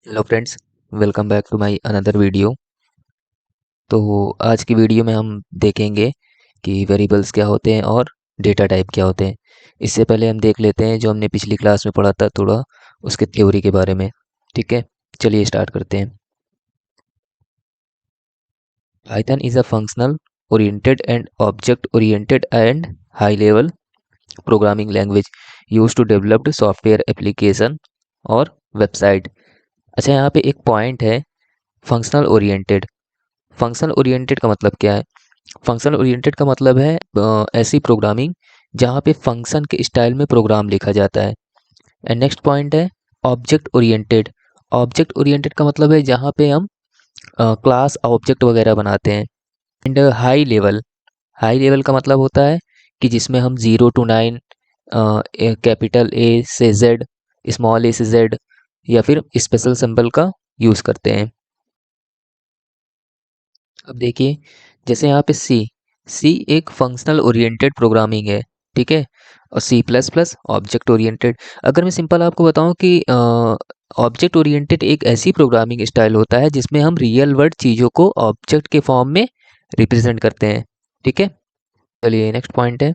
Hello friends, welcome back to my another video. तो आज की वीडियो में हम देखेंगे कि वेरिएबल्स क्या होते हैं और डेटा टाइप क्या होते हैं। इससे पहले हम देख लेते हैं जो हमने पिछली क्लास में पढ़ा था, थोड़ा उसके थ्योरी के बारे में। ठीक है, चलिए स्टार्ट करते हैं। Python is a functional oriented and object oriented and high level programming language use to developed software application और वेबसाइट। अच्छा, यहाँ पे एक पॉइंट है, फंक्शनल ओरिएंटेड। फंक्शनल ओरिएंटेड का मतलब क्या है? फंक्शनल ओरिएंटेड का मतलब है ऐसी प्रोग्रामिंग जहाँ पे फंक्शन के स्टाइल में प्रोग्राम लिखा जाता है। एंड नेक्स्ट पॉइंट है ऑब्जेक्ट ओरिएंटेड। ऑब्जेक्ट ओरिएंटेड का मतलब है जहाँ पे हम क्लास ऑब्जेक्ट वगैरह बनाते हैं। And high level. High level का मतलब होता है कि जिसमें हम 0 to 9, कैपिटल ए से जेड, स्मॉल ए से जेड या फिर स्पेशल सिंबल का यूज़ करते हैं। अब देखिए, जैसे यहाँ पे सी सी एक फंक्शनल ओरिएंटेड प्रोग्रामिंग है। ठीक है, और C plus plus object oriented. अगर मैं सिंपल आपको बताऊं कि ऑब्जेक्ट ओरिएंटेड एक ऐसी प्रोग्रामिंग स्टाइल होता है जिसमें हम रियल वर्ल्ड चीज़ों को ऑब्जेक्ट के फॉर्म में रिप्रेजेंट करते हैं। ठीक है, चलिए नेक्स्ट पॉइंट है,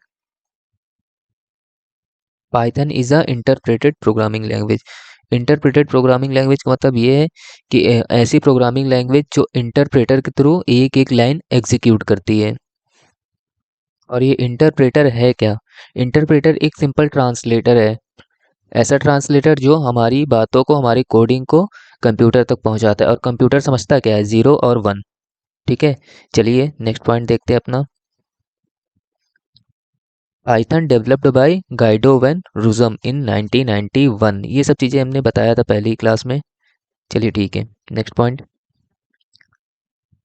Python is a interpreted programming language. Interpreted programming language का मतलब ये है कि ऐसी प्रोग्रामिंग लैंग्वेज जो इंटरप्रेटर के थ्रू एक एक लाइन एग्जीक्यूट करती है। और ये इंटरप्रेटर है क्या? इंटरप्रेटर एक सिंपल ट्रांसलेटर है। ऐसा ट्रांसलेटर जो हमारी बातों को, हमारी कोडिंग को कंप्यूटर तक पहुंचाता है, और कंप्यूटर समझता क्या है? 0 और 1। ठीक है, चलिए नेक्स्ट पॉइंट देखते हैं अपना। Python developed by Guido van Rossum in 1991। ये सब चीज़ें हमने बताया था पहली क्लास में। चलिए ठीक है, next point.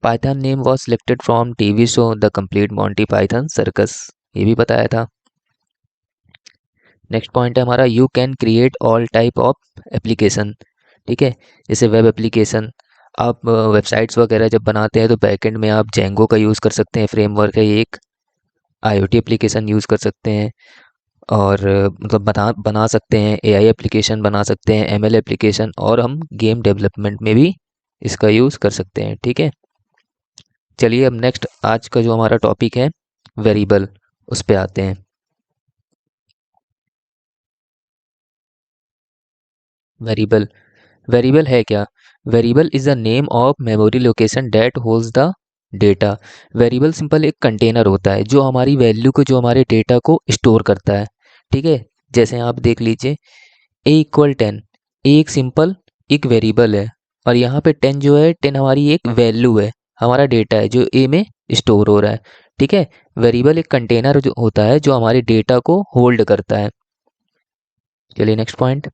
Python name was selected from TV show the complete Monty Python circus. ये भी बताया था। नेक्स्ट पॉइंट है हमारा, you can create all type of application. ठीक है, जैसे वेब एप्लीकेशन, आप वेबसाइट्स वगैरह जब बनाते हैं तो बैकएंड में आप जेंगो का यूज़ कर सकते हैं, फ्रेमवर्क है ये एक। आईओटी एप्लीकेशन यूज़ कर सकते हैं, और मतलब बना बना सकते हैं, एआई एप्लीकेशन बना सकते हैं, एमएल एप्लीकेशन, और हम गेम डेवलपमेंट में भी इसका यूज़ कर सकते हैं। ठीक है, चलिए अब नेक्स्ट आज का जो हमारा टॉपिक है वेरिएबल, उस पे आते हैं। वेरिएबल, वेरिएबल है क्या? Variable is the name of memory location that holds the data. Variable simple एक कंटेनर होता है जो हमारी वैल्यू को, जो हमारे डेटा को स्टोर करता है। ठीक है, जैसे आप देख लीजिए, A = 10। एक सिंपल एक वेरिएबल है, और यहाँ पे 10 जो है, 10 हमारी एक वैल्यू है, हमारा डेटा है जो ए में स्टोर हो रहा है। ठीक है, वेरिएबल एक कंटेनर जो होता है जो हमारे डेटा को होल्ड करता है। चलिए नेक्स्ट पॉइंट।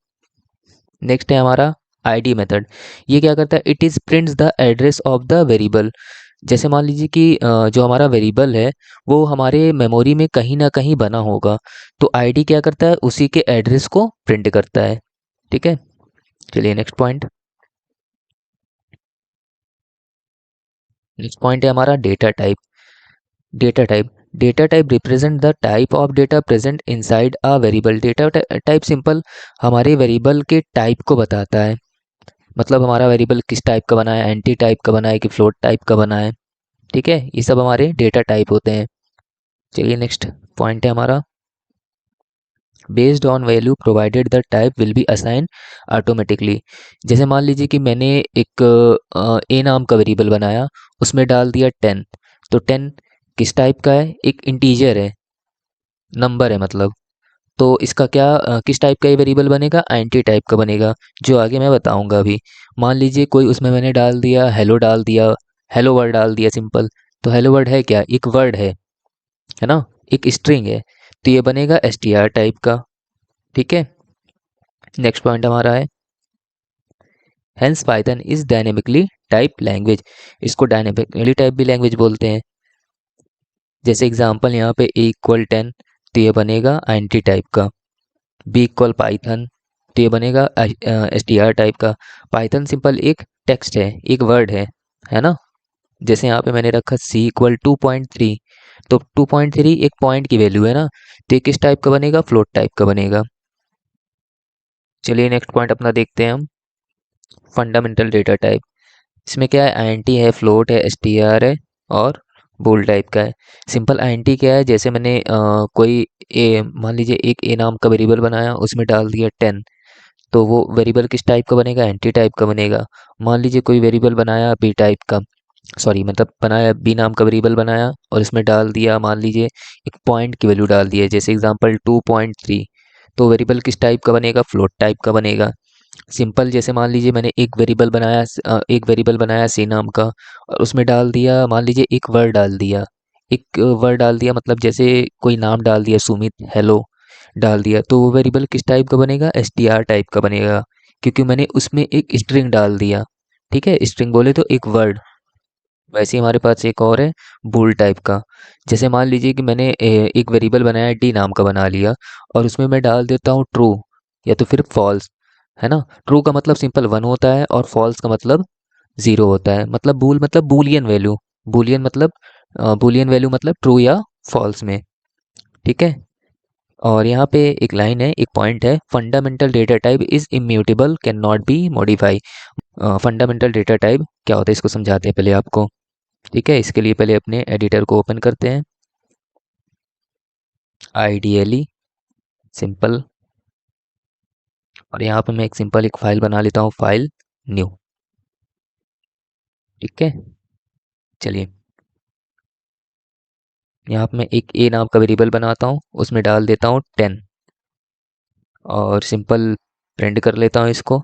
नेक्स्ट है हमारा आईडी मेथड। ये क्या करता है? It is prints the address of the variable. जैसे मान लीजिए कि जो हमारा वेरिएबल है वो हमारे मेमोरी में कहीं ना कहीं बना होगा, तो आईडी क्या करता है? उसी के एड्रेस को प्रिंट करता है। ठीक है, चलिए नेक्स्ट पॉइंट। नेक्स्ट पॉइंट है हमारा data type. Data type, data type represent the type of data present inside a variable. Data type simple हमारे वेरिएबल के टाइप को बताता है। मतलब हमारा वेरिएबल किस टाइप का बना है, एंटी टाइप का बना है कि फ्लोट टाइप का बना है। ठीक है, ये सब हमारे डेटा टाइप होते हैं। चलिए नेक्स्ट पॉइंट है हमारा, based on value provided the type will be assign automatically. जैसे मान लीजिए कि मैंने एक ए नाम का वेरिएबल बनाया, उसमें डाल दिया 10। तो 10 किस टाइप का है? एक इंटीजर है, नंबर है मतलब। तो इसका क्या किस टाइप का ये वेरिएबल बनेगा? एंटी टाइप का बनेगा, जो आगे मैं बताऊंगा अभी। मान लीजिए कोई उसमें मैंने डाल दिया हेलो, डाल दिया हेलो वर्ड, डाल दिया सिंपल। तो हेलो वर्ड है क्या? एक वर्ड है ना, एक स्ट्रिंग है। तो ये बनेगा str टाइप का। ठीक है, नेक्स्ट पॉइंट हमारा है, hence Python is dynamically type language. इसको डायनेमिकली टाइप भी लैंग्वेज बोलते हैं। जैसे एग्जांपल यहाँ पे A = 10, तो ये बनेगा एंटी टाइप का। B = पाइथन, तो ये बनेगा str टाइप का। पाइथन सिंपल एक टेक्स्ट है, एक वर्ड है ना। जैसे यहाँ पे मैंने रखा C = 2.3, तो 2.3 एक पॉइंट की वैल्यू है ना, तो ये किस टाइप का बनेगा? फ्लोट टाइप का बनेगा। चलिए नेक्स्ट पॉइंट अपना देखते हैं हम। फंडामेंटल डेटा टाइप, इसमें क्या है, आईएनटी है, फ्लोट है, एसटीआर है और बोल टाइप का है। सिंपल आईएनटी क्या है, जैसे मैंने कोई ए मान लीजिए एक ए नाम का वेरिएबल बनाया, उसमें डाल दिया 10, तो वो वेरिएबल किस टाइप का बनेगा, एंटी टाइप का बनेगा। मान लीजिए कोई वेरिएबल बनाया बी टाइप का, सॉरी मतलब बनाया बी नाम का वेरिएबल बनाया और इसमें डाल दिया मान लीजिए एक पॉइंट की वैल्यू डाल दी है, जैसे एग्जांपल 2.3, तो वेरिएबल किस टाइप का बनेगा, फ्लोट टाइप का बनेगा। सिंपल जैसे मान लीजिए मैंने एक वेरिएबल बनाया सी नाम का और उसमें डाल दिया मान लीजिए एक वर्ड डाल दिया, एक वर्ड डाल दिया मतलब जैसे कोई नाम डाल दिया सुमित, हेलो डाल दिया, तो वो वेरिएबल किस टाइप का बनेगा, एसटीआर टाइप का बनेगा, क्योंकि मैंने उसमें एक स्ट्रिंग डाल दिया। ठीक है, स्ट्रिंग बोले तो एक वर्ड। वैसे ही हमारे पास एक और है बूल टाइप का, जैसे मान लीजिए कि मैंने एक वेरिएबल बनाया डी नाम का बना लिया और उसमें मैं डाल देता हूँ ट्रू या तो फिर फॉल्स, है ना। ट्रू का मतलब सिंपल 1 होता है और फॉल्स का मतलब 0 होता है, मतलब बूल मतलब बूलियन वैल्यू, बूलियन मतलब बूलियन वैल्यू मतलब ट्रू या फॉल्स में। ठीक है, और यहाँ पे एक लाइन है, एक पॉइंट है, fundamental data type is immutable can not be modify. Fundamental data type क्या होता है इसको समझाते हैं पहले आपको। ठीक है, इसके लिए पहले अपने एडिटर को ओपन करते हैं, आइडियली सिंपल, और यहाँ पे मैं एक सिंपल एक फाइल बना लेता हूँ, फाइल न्यू। ठीक है, चलिए यहाँ पे मैं एक ए नाम का वेरिएबल बनाता हूँ, उसमें डाल देता हूँ 10 और सिंपल प्रिंट कर लेता हूँ इसको।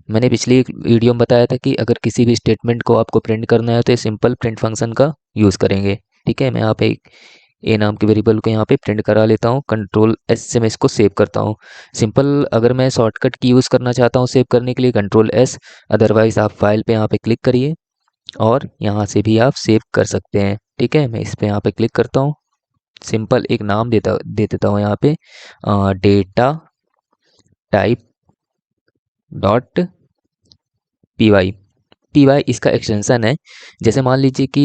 मैंने पिछली एक वीडियो में बताया था कि अगर किसी भी स्टेटमेंट को आपको प्रिंट करना है तो ये सिंपल प्रिंट फंक्शन का यूज़ करेंगे। ठीक है, मैं यहाँ पे एक ए नाम के वेरिएबल को यहाँ पे प्रिंट करा लेता हूँ, कंट्रोल एस से मैं इसको सेव करता हूँ। सिंपल अगर मैं शॉर्टकट की यूज़ करना चाहता हूँ सेव करने के लिए कंट्रोल एस, अदरवाइज़ आप फाइल पे यहाँ पे क्लिक करिए और यहाँ से भी आप सेव कर सकते हैं। ठीक है, मैं इस पे यहाँ पे क्लिक करता हूँ, सिंपल एक नाम दे देता हूँ यहाँ पे, data type dot P Y. P Y इसका एक्सटेंशन है। जैसे मान लीजिए कि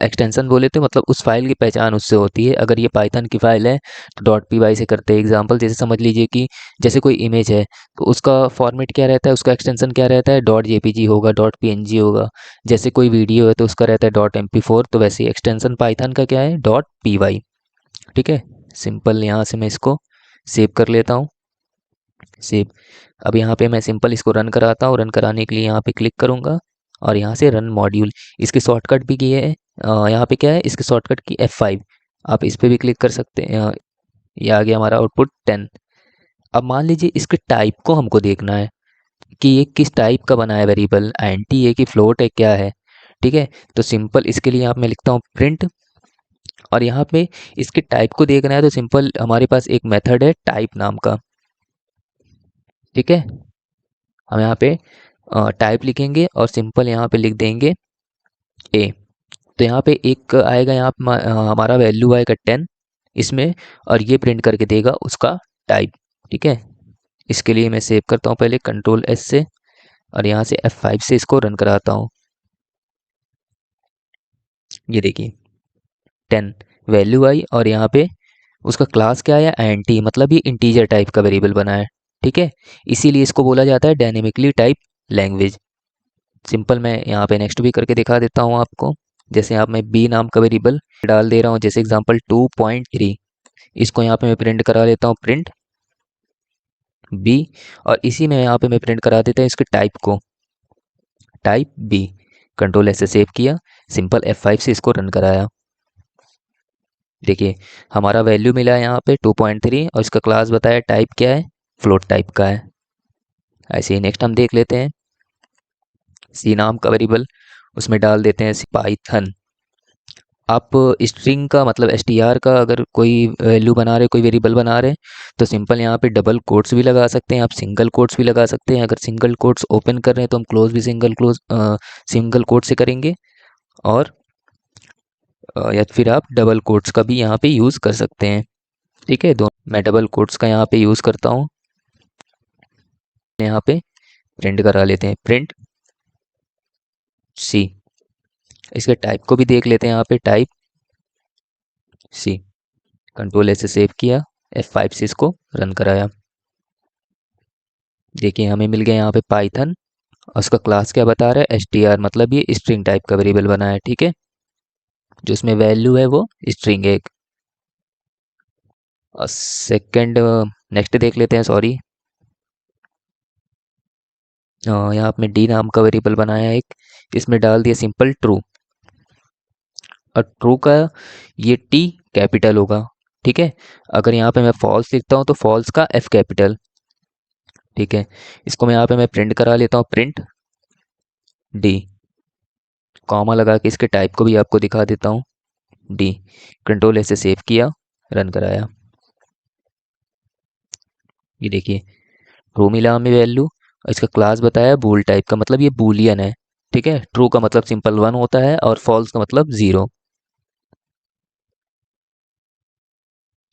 एक्सटेंशन बोले तो मतलब उस फाइल की पहचान उससे होती है। अगर ये पाइथन की फाइल है तो डॉट पी वाई से करते हैं। एग्जांपल जैसे समझ लीजिए कि जैसे कोई इमेज है तो उसका फॉर्मेट क्या रहता है, उसका एक्सटेंशन क्या रहता है, डॉट जेपीजी होगा, डॉट पीएनजी होगा। जैसे कोई वीडियो है तो उसका रहता है डॉट एमपी फोर, तो वैसे एक्सटेंशन पाइथन का क्या है, डॉट पी वाई। ठीक है, सिंपल यहाँ से मैं इसको सेव कर लेता हूँ, सेव। अब यहाँ पे मैं सिंपल इसको रन कराता हूँ, रन कराने के लिए यहाँ पे क्लिक करूँगा और यहाँ से रन मॉड्यूल, इसकी शॉर्टकट भी की है, यहाँ पे क्या है इसकी शॉर्टकट की F5, आप इस पे भी क्लिक कर सकते हैं। ये आ गया हमारा आउटपुट 10। अब मान लीजिए इसके टाइप को हमको देखना है कि ये किस टाइप का बना है वेरिएबल, आईएनटी है कि फ्लोट है क्या है। ठीक है, तो सिंपल इसके लिए यहाँ पे मैं लिखता हूँ प्रिंट, और यहाँ पे इसके टाइप को देखना है तो सिंपल हमारे पास एक मेथड है टाइप नाम का। ठीक है, हम यहाँ पे टाइप लिखेंगे और सिंपल यहाँ पे लिख देंगे ए, तो यहाँ पे एक आएगा, यहाँ पे हमारा वैल्यू आएगा 10 इसमें, और ये प्रिंट करके देगा उसका टाइप। ठीक है, इसके लिए मैं सेव करता हूँ पहले कंट्रोल एस से और यहाँ से F5 से इसको रन कराता हूँ। ये देखिए 10 वैल्यू आई, और यहाँ पे उसका क्लास क्या है, एंटी, मतलब ये इंटीजर टाइप का वेरिएबल बना है। ठीक है, इसीलिए इसको बोला जाता है डायनेमिकली टाइप लैंग्वेज। सिंपल मैं यहाँ पे नेक्स्ट भी करके दिखा देता हूँ आपको। जैसे यहाँ मैं बी नाम का वेरिएबल डाल दे रहा हूँ, जैसे एग्जांपल 2.3, इसको यहाँ पे मैं प्रिंट करा लेता हूँ, प्रिंट बी, और इसी में यहाँ पे मैं प्रिंट करा देता हूँ इसके टाइप को, टाइप बी। कंट्रोल ऐसे सेव किया, सिंपल F5 से इसको रन कराया। देखिए हमारा वैल्यू मिला है यहाँ पे 2.3 और इसका क्लास बताया टाइप क्या है, फ्लोट टाइप का है। ऐसे ही नेक्स्ट हम देख लेते हैं, सी नाम का वेरिएबल, उसमें डाल देते हैं पाइथन। आप स्ट्रिंग का मतलब एसटीआर का अगर कोई वैल्यू बना रहे, कोई वेरिएबल बना रहे, तो सिंपल यहाँ पे डबल कोट्स भी लगा सकते हैं, आप सिंगल कोट्स भी लगा सकते हैं। अगर सिंगल कोट्स ओपन कर रहे हैं तो हम क्लोज भी सिंगल कोट से करेंगे, और या फिर आप डबल कोट्स का भी यहाँ पे यूज़ कर सकते हैं। ठीक है, दोनों मैं डबल कोट्स का यहाँ पे यूज़ करता हूँ। यहाँ पे प्रिंट करा लेते हैं, प्रिंट सी। इसके टाइप को भी देख लेते हैं, यहाँ पे टाइप सी। कंट्रोल ऐसे सेव किया, F5 से इसको रन कराया। देखिए हमें मिल गया यहाँ पे पाइथन और उसका क्लास क्या बता रहा है, str, मतलब ये स्ट्रिंग टाइप का वेरिएबल बना है, ठीक है। जो इसमें वैल्यू है वो स्ट्रिंग है एक। और सेकंड, नेक्स्ट देख लेते हैं, सॉरी। यहाँ पे डी नाम का वेरिएबल बनाया है एक, इसमें डाल दिया सिंपल ट्रू। और ट्रू का ये टी कैपिटल होगा, ठीक है। अगर यहाँ पे मैं फॉल्स लिखता हूँ तो फॉल्स का एफ कैपिटल, ठीक है। इसको मैं यहाँ पे मैं प्रिंट करा लेता हूँ, प्रिंट डी, कॉमा लगा के इसके टाइप को भी आपको दिखा देता हूँ, डी। कंट्रोल ऐसे सेव किया, रन कराया, ये देखिए ट्रू मिला हमें वैल्यू। और इसका क्लास बताया बूल टाइप का, मतलब ये बूलियन है, ठीक है। ट्रू का मतलब सिंपल वन होता है और फॉल्स का मतलब ज़ीरो।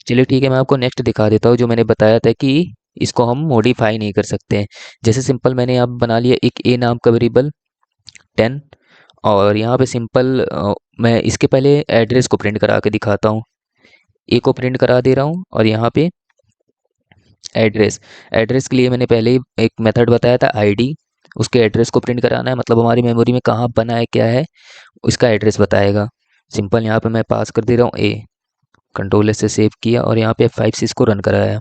चलिए ठीक है, मैं आपको नेक्स्ट दिखा देता हूँ, जो मैंने बताया था कि इसको हम मॉडिफाई नहीं कर सकते हैं। जैसे सिंपल मैंने यहाँ बना लिया एक ए नाम का वेरिएबल 10, और यहाँ पे सिंपल मैं इसके पहले एड्रेस को प्रिंट करा के दिखाता हूँ। ए को प्रिंट करा दे रहा हूँ, और यहाँ पे एड्रेस, एड्रेस के लिए मैंने पहले ही एक मेथड बताया था आईडी, उसके एड्रेस को प्रिंट कराना है, मतलब हमारी मेमोरी में कहाँ बना है क्या है उसका एड्रेस बताएगा। सिंपल यहाँ पे मैं पास कर दे रहा हूँ ए, कंट्रोल से सेव किया और यहाँ पे F5 से इसको रन कराया।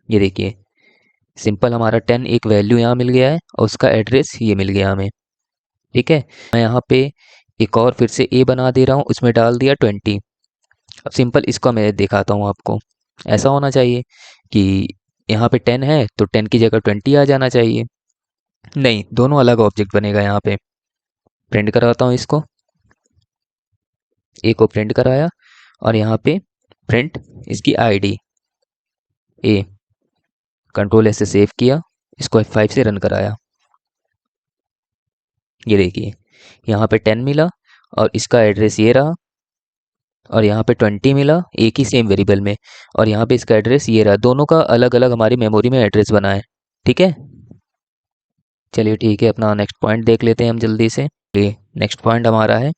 ये देखिए सिंपल हमारा 10 एक वैल्यू यहाँ मिल गया है और उसका एड्रेस ये मिल गया हमें, ठीक है। मैं यहाँ पे एक और फिर से ए बना दे रहा हूँ, उसमें डाल दिया 20। अब सिंपल इसको मैं दिखाता हूँ आपको, ऐसा होना चाहिए कि यहाँ पे 10 है तो 10 की जगह 20 आ जाना चाहिए। नहीं, दोनों अलग ऑब्जेक्ट बनेगा। यहाँ पे प्रिंट कराता हूँ इसको, ए को प्रिंट कराया और यहाँ पे प्रिंट इसकी आईडी ए, कंट्रोल ऐसे सेव किया, इसको F5 से रन कराया। ये देखिए यहाँ पे 10 मिला और इसका एड्रेस ये रहा, और यहाँ पे 20 मिला एक ही सेम वेरिएबल में, और यहाँ पे इसका एड्रेस ये रहा। दोनों का अलग अलग हमारी मेमोरी में एड्रेस बना है, ठीक है। चलिए ठीक है, अपना नेक्स्ट पॉइंट देख लेते हैं हम जल्दी से। ये नेक्स्ट पॉइंट हमारा है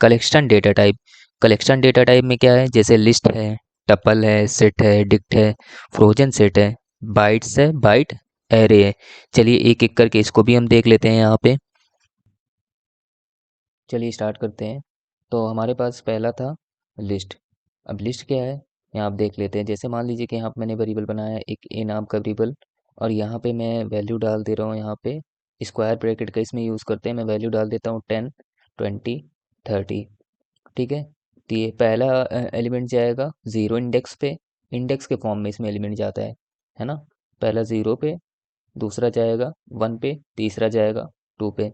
collection data type. Collection data type में क्या है, जैसे लिस्ट है, टपल है, सेट है, डिक्ट है, फ्रोजन सेट है, बाइट्स है, बाइट एरे है। चलिए एक एक करके इसको भी हम देख लेते हैं यहाँ पे। चलिए स्टार्ट करते हैं। तो हमारे पास पहला था लिस्ट। अब लिस्ट क्या है, यहाँ आप देख लेते हैं। जैसे मान लीजिए कि यहाँ पे मैंने वेरिएबल बनाया है एक ए नाम का वेरिएबल, और यहाँ पे मैं वैल्यू डाल दे रहा हूँ। यहाँ पे स्क्वायर ब्रैकेट का इसमें यूज़ करते हैं, मैं वैल्यू डाल देता हूँ 10, 20, 30, ठीक है। तो ये पहला एलिमेंट जाएगा ज़ीरो इंडेक्स पे, इंडेक्स के फॉर्म में इसमें एलिमेंट जाता है ना। पहला ज़ीरो पे, दूसरा जाएगा वन पे, तीसरा जाएगा टू पे।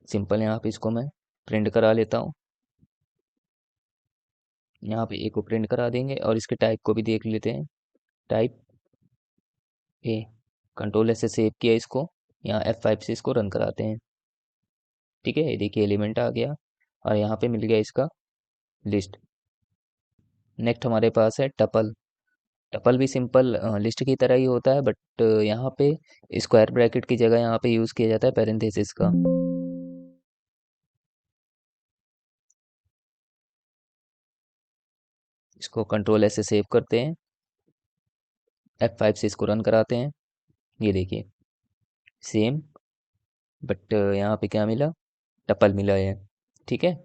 सिंपल यहाँ पे इसको मैं प्रिंट करा लेता हूँ। यहाँ पे ए को प्रिंट करा देंगे और इसके टाइप को भी देख लेते हैं, टाइप ए। कंट्रोल ऐसे सेव किया इसको, यहाँ F5 से इसको रन कराते हैं, ठीक है। ये देखिए एलिमेंट आ गया और यहाँ पे मिल गया इसका लिस्ट। नेक्स्ट हमारे पास है टपल। टपल भी सिंपल लिस्ट की तरह ही होता है, बट यहाँ पे स्क्वायर ब्रैकेट की जगह यहाँ पे यूज़ किया जाता है पैरेंथेसिस का। इसको कंट्रोल ऐसे सेव करते हैं, F5 से इसको रन कराते हैं। ये देखिए सेम, बट यहाँ पे क्या मिला, टपल मिला है, ठीक है।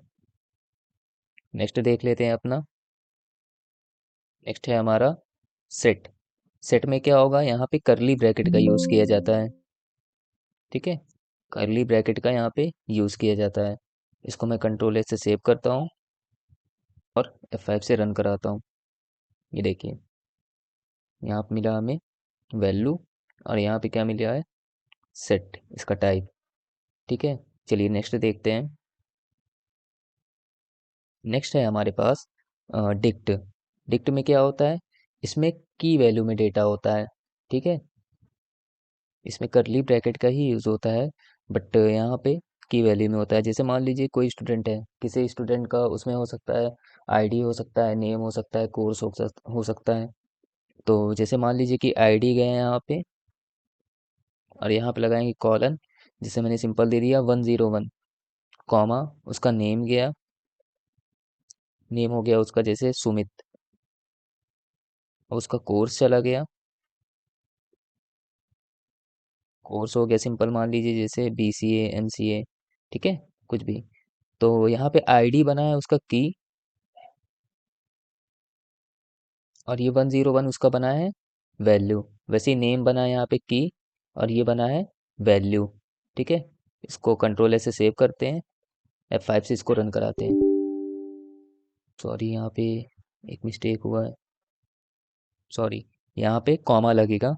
नेक्स्ट देख लेते हैं अपना। नेक्स्ट है हमारा सेट। सेट में क्या होगा, यहाँ पे करली ब्रैकेट का यूज़ किया जाता है, ठीक है। करली ब्रैकेट का यहाँ पे यूज़ किया जाता है। इसको मैं कंट्रोल से सेव करता हूँ और F5 से रन कराता हूँ। ये देखिए यहाँ पे मिला हमें वैल्यू, और यहाँ पे क्या मिला है, सेट इसका टाइप, ठीक है। चलिए नेक्स्ट देखते हैं। नेक्स्ट है हमारे पास डिक्ट। डिक्ट में क्या होता है, इसमें की वैल्यू में डेटा होता है, ठीक है। इसमें करली ब्रैकेट का ही यूज़ होता है, बट यहाँ पे की वैल्यू में होता है। जैसे मान लीजिए कोई स्टूडेंट है, किसी स्टूडेंट का उसमें हो सकता है आईडी, हो सकता है नेम, हो सकता है कोर्स, हो सकता है। तो जैसे मान लीजिए कि आईडी गए हैं यहाँ पे, और यहाँ पे लगाएंगे कॉलन, जिसे मैंने सिंपल दे दिया 101, कॉमा उसका नेम गया, नेम हो गया उसका जैसे सुमित, और उसका कोर्स चला गया, कोर्स हो गया सिंपल, मान लीजिए जैसे BCA MCA, ठीक है, कुछ भी। तो यहाँ पे ID बना है उसका की, और ये 101 उसका बना है वैल्यू। वैसे ही नेम बना है यहाँ पे की, और ये बना है वैल्यू। ठीक है, इसको कंट्रोल से सेव करते हैं, F5 से इसको रन कराते हैं। सॉरी, यहाँ पे एक मिस्टेक हुआ है, सॉरी, यहाँ पे कॉमा लगेगा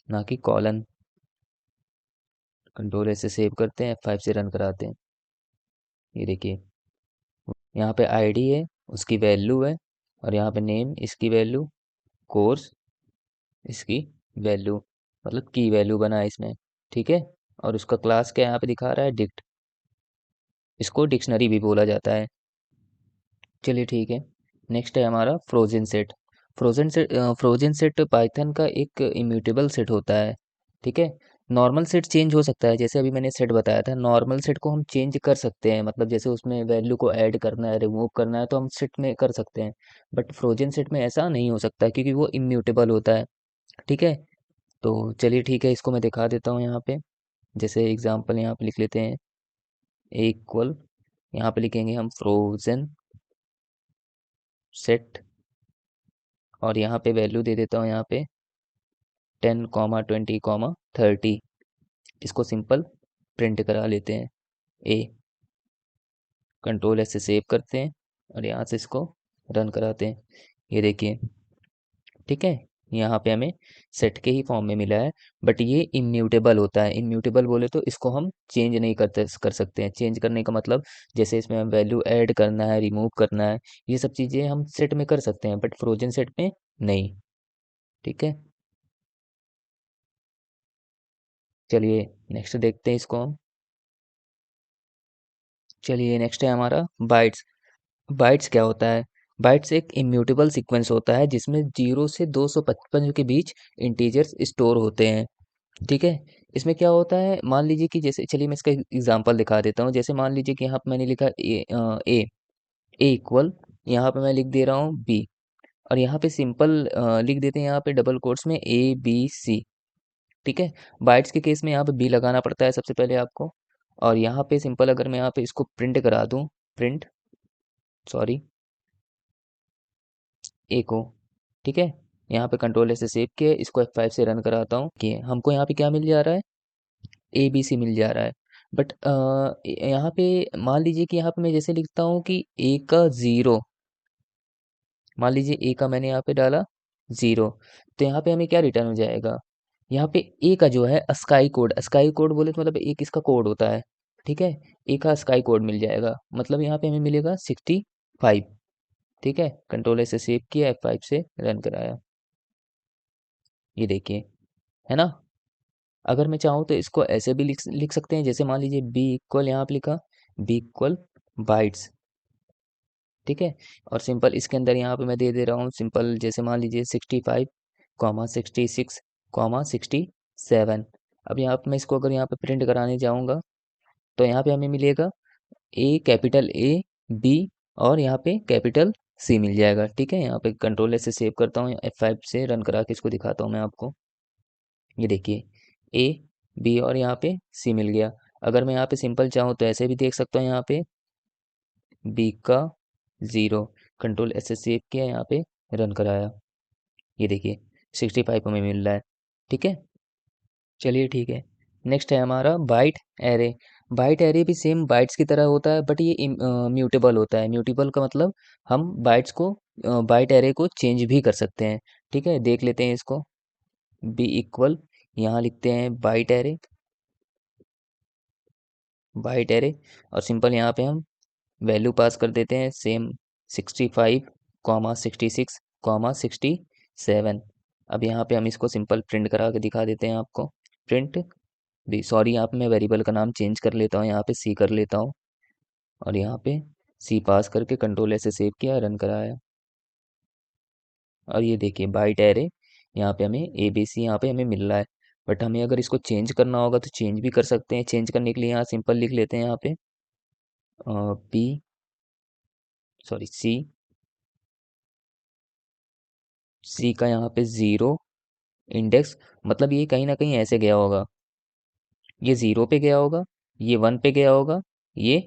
ना कि कॉलन। कंट्रोल से सेव करते हैं, F5 से रन कराते हैं। ये देखिए, यहाँ पे आईडी है, उसकी वैल्यू है, और यहाँ पे नेम, इसकी वैल्यू, कोर्स, इसकी वैल्यू, मतलब की वैल्यू बना है इसमें। ठीक है, और उसका क्लास क्या यहाँ पे दिखा रहा है, डिक्ट। इसको डिक्शनरी भी बोला जाता है। चलिए ठीक है, नेक्स्ट है हमारा frozen set. Frozen set Python का एक इम्यूटेबल सेट होता है। ठीक है, नॉर्मल सेट चेंज हो सकता है, जैसे अभी मैंने सेट बताया था, नॉर्मल सेट को हम चेंज कर सकते हैं, मतलब जैसे उसमें वैल्यू को ऐड करना है, रिमूव करना है, तो हम सेट में कर सकते हैं। बट फ्रोजन सेट में ऐसा नहीं हो सकता, क्योंकि वो इम्यूटेबल होता है। ठीक है, तो चलिए ठीक है, इसको मैं दिखा देता हूँ यहाँ पे। जैसे एग्जांपल यहाँ पे लिख लेते हैं, इक्वल, यहाँ पे लिखेंगे हम फ्रोजन सेट, और यहाँ पे वैल्यू दे देता हूँ यहाँ पे 10, 20, 30। इसको सिंपल प्रिंट करा लेते हैं, ए, कंट्रोल S से सेव करते हैं, और यहाँ से इसको रन कराते हैं। ये देखिए, ठीक है, यहाँ पे हमें सेट के ही फॉर्म में मिला है, बट ये इम्यूटेबल होता है। इम्यूटेबल बोले तो इसको हम चेंज नहीं कर सकते हैं। चेंज करने का मतलब, जैसे इसमें हम वैल्यू ऐड करना है, रिमूव करना है, ये सब चीज़ें हम सेट में कर सकते हैं, बट फ्रोजन सेट में नहीं। ठीक है, चलिए नेक्स्ट देखते हैं इसको हम। चलिए नेक्स्ट है हमारा बाइट्स। बाइट्स क्या होता है? बाइट्स एक इम्यूटेबल सीक्वेंस होता है, जिसमें 0 से 255 के बीच इंटीजर्स स्टोर होते हैं। ठीक है, इसमें क्या होता है, मान लीजिए कि जैसे, चलिए मैं इसका एग्जांपल दिखा देता हूँ। जैसे मान लीजिए कि यहाँ पे मैंने लिखा ए, ए इक्वल, यहाँ पे मैं लिख दे रहा हूँ बी, और यहाँ पे सिंपल लिख देते हैं यहाँ पे डबल कोट्स में ABC। ठीक है, बाइट्स के केस में यहाँ पे बी लगाना पड़ता है सबसे पहले आपको। और यहाँ पे सिंपल, अगर मैं यहाँ पे इसको प्रिंट करा दूँ, प्रिंट, सॉरी, ए को, ठीक है, यहाँ पे कंट्रोल से सेव किया, इसको F5 से रन कराता हूँ कि हमको यहाँ पे क्या मिल जा रहा है, ABC मिल जा रहा है। बट यहाँ पे मान लीजिए कि यहाँ पे मैं जैसे लिखता हूँ कि ए का ज़ीरो, मान लीजिए ए का मैंने यहाँ पे डाला ज़ीरो, तो यहाँ पे हमें क्या रिटर्न हो जाएगा, यहाँ पे ए का जो है स्काई कोड, स्काई कोड बोले तो मतलब एक इसका कोड होता है। ठीक है, ए का स्काई कोड मिल जाएगा, मतलब यहाँ पे हमें मिलेगा 65। ठीक है, कंट्रोल से सेव किया, F5 से रन कराया। ये देखिए, है ना। अगर मैं चाहूँ तो इसको ऐसे भी लिख लिख सकते हैं, जैसे मान लीजिए बी इक्वल, यहाँ पे लिखा बी इक्वल बाइट्स। ठीक है, और सिंपल इसके अंदर यहाँ पे मैं दे दे रहा हूँ सिंपल, जैसे मान लीजिए 65, 66, 67। अब यहाँ पे मैं इसको अगर यहाँ पे प्रिंट कराने जाऊँगा, तो यहाँ पे हमें मिलेगा ए, कैपिटल ए, बी, और यहाँ पे कैपिटल सी मिल जाएगा। ठीक है, यहाँ पे कंट्रोल से सेव करता हूँ, F5 से रन करा के इसको दिखाता हूँ मैं आपको। ये देखिए, ए, बी, और यहाँ पे सी मिल गया। अगर मैं यहाँ पे सिंपल चाहूँ तो ऐसे भी देख सकता हूँ, यहाँ पे बी का ज़ीरो, कंट्रोल S से सेव किया, यहाँ पे रन कराया। ये देखिए, 65 हमें मिल रहा है। ठीक है, चलिए ठीक है, नेक्स्ट है हमारा बाइट एरे। बाइट एरे भी सेम बाइट्स की तरह होता है, बट ये म्यूटेबल होता है। म्यूटेबल का मतलब, हम बाइट्स को, बाइट एरे को चेंज भी कर सकते हैं। ठीक है, देख लेते हैं इसको, बी इक्वल, यहाँ लिखते हैं बाइट एरे, बाइट एरे, और सिंपल यहाँ पे हम वैल्यू पास कर देते हैं सेम, 65, 66, 67। अब यहाँ पे हम इसको सिंपल प्रिंट करा के दिखा देते हैं आपको, प्रिंट भी, सॉरी, यहाँ पे मैं वेरिएबल का नाम चेंज कर लेता हूँ, यहाँ पे सी कर लेता हूँ, और यहाँ पे सी पास करके कंट्रोल ऐसे सेव किया, रन कराया। और ये देखिए, बाइट एरे, यहाँ पे हमें ABC यहाँ पे हमें मिल रहा है। बट हमें अगर इसको चेंज करना होगा तो चेंज भी कर सकते हैं। चेंज करने के लिए यहाँ सिंपल लिख लेते हैं, यहाँ पे पी, सॉरी, सी, सी का यहाँ पे ज़ीरो इंडेक्स, मतलब ये कहीं ना कहीं ऐसे गया होगा, ये 0 पे गया होगा, ये 1 पे गया होगा, ये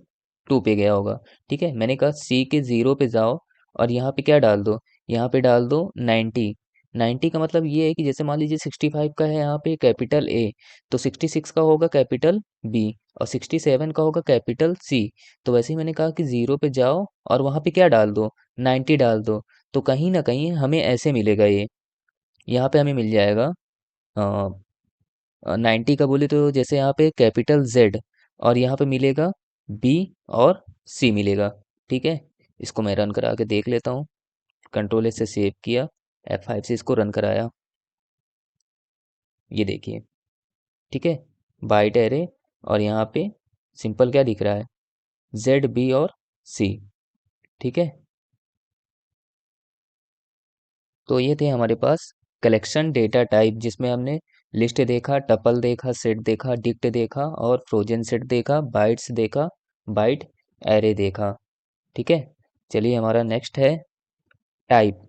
2 पे गया होगा। ठीक है, मैंने कहा सी के 0 पे जाओ और यहाँ पे क्या डाल दो, यहाँ पे डाल दो 90। 90 का मतलब ये है कि जैसे मान लीजिए 65 का है यहाँ पे कैपिटल ए, तो 66 का होगा कैपिटल बी, और 67 का होगा कैपिटल सी। तो वैसे ही मैंने कहा कि 0 पे जाओ और वहाँ पे क्या डाल दो, 90 डाल दो। तो कहीं ना कहीं हमें ऐसे मिलेगा ये, यहाँ पे हमें मिल जाएगा 90 का बोले तो जैसे यहाँ पे कैपिटल जेड, और यहाँ पे मिलेगा बी और सी मिलेगा। ठीक है, इसको मैं रन करा के देख लेता हूँ। कंट्रोल एस से सेव किया, F5 से इसको रन कराया, ये देखिए। ठीक है, बाइट एरे, और यहाँ पे सिंपल क्या दिख रहा है, जेड बी और सी। ठीक है, तो ये थे हमारे पास कलेक्शन डेटा टाइप, जिसमें हमने लिस्ट देखा, टपल देखा, सेट देखा, डिक्ट देखा और फ्रोजन सेट देखा, बाइट्स देखा, बाइट एरे देखा। ठीक है, चलिए हमारा नेक्स्ट है टाइप।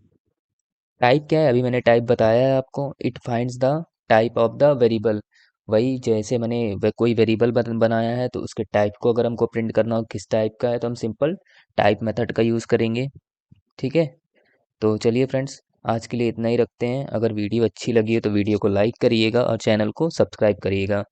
टाइप क्या है, अभी मैंने टाइप बताया है आपको, it finds the type of the variable. वही जैसे मैंने कोई वेरिएबल बनाया है तो उसके टाइप को अगर हमको प्रिंट करना हो किस टाइप का है, तो हम सिंपल टाइप मेथड का यूज़ करेंगे। ठीक है, तो चलिए फ्रेंड्स, आज के लिए इतना ही रखते हैं। अगर वीडियो अच्छी लगी हो तो वीडियो को लाइक करिएगा और चैनल को सब्सक्राइब करिएगा।